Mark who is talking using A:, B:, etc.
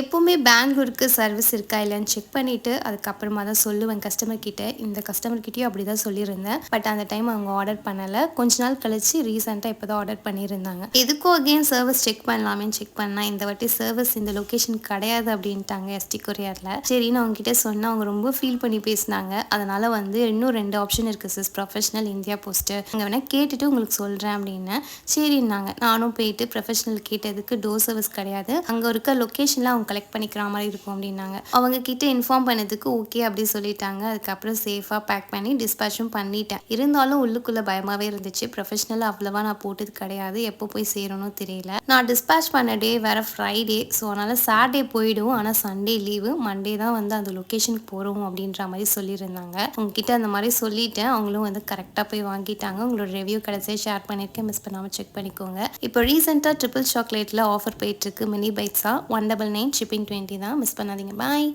A: எப்பவுமே பெங்களூருக்கு சர்வீஸ் இருக்கா இல்லைன்னு செக் பண்ணிவிட்டு அதுக்கப்புறமா தான் சொல்லுவேன் கஸ்டமர் கிட்ட. இந்த கஸ்டமர் கிட்டேயும் அப்படி தான் சொல்லியிருந்தேன். பட் அந்த டைம் அவங்க ஆர்டர் பண்ணலை. கொஞ்ச நாள் கழிச்சு ரீசெண்டாக இப்போ தான் ஆர்டர் பண்ணியிருந்தாங்க. எதுக்கும் அகெயின் சர்வீஸ் செக் பண்ணலாமேன்னு செக் பண்ணால் இந்த வாட்டி சர்வீஸ் இந்த லொக்கேஷன் கிடையாது அப்படின்ட்டாங்க எஸ்டி கொரியரில். சரின்னு அவங்க கிட்ட சொன்னால் அவங்க ரொம்ப ஃபீல் பண்ணி பேசினாங்க. அதனால் இன்னும் 2 ஆப்ஷன் இருக்குது சிஸ், ப்ரொஃபஷனல், இந்தியா போஸ்ட்டு. அங்கே வேணால் கேட்டுட்டு உங்களுக்கு சொல்கிறேன் அப்படின்னு. சரின்னாங்க. நானும் போயிட்டு ப்ரொஃபஷனல் கேட்டதுக்கு டோர் சர்வீஸ் கிடையாது, அங்கே இருக்க லொக்கேஷனில் அவங்க கலெக்ட் பண்ணிக்கிற மாதிரி இருக்கும் அப்படின்னாங்க. அவங்க கிட்ட இன்ஃபார்ம் பண்ணதுக்கு ஓகே அப்படி சொல்லிட்டாங்க. அதுக்கப்புறம் சேஃபாக பேக் பண்ணி டிஸ்பேச்சும் பண்ணிட்டேன். இருந்தாலும் உள்ளுக்குள்ளே பயமாகவே இருந்துச்சு. ப்ரொஃபஷனல் அவ்வளோவா நான் போட்டது கிடையாது, எப்போ போய் சேரணும் தெரியல. நான் டிஸ்பேச் பண்ண டே வேறு ஃப்ரைடே, ஸோ அதனால் சாட்டர்டே போயிடுவோம். ஆனால் சண்டே லீவு, மண்டே தான் அந்த லொக்கேஷனுக்கு போகிறோம் அப்படின்ற மாதிரி சொல்லியிருந்தாங்க. உங்ககிட்ட அந்த மாதிரி சொல்லிட்டேன். அவங்களும் கரெக்டாக போய் வாங்கிட்டாங்க. உங்களோட ரிவ்யூ கடைசியாக ஷேர் பண்ணியிருக்கேன், மிஸ் பண்ணாமல் செக் பண்ணிக்கோங்க. இப்போ ரீசெண்டாக ட்ரிபிள் சாக்லேட்டில் ஆஃபர் போயிட்டுருக்கு. மினி பைட்ஸாக 199 ஷிப்பிங் 20 தான், மிஸ் பண்ணாதீங்க. பாய்.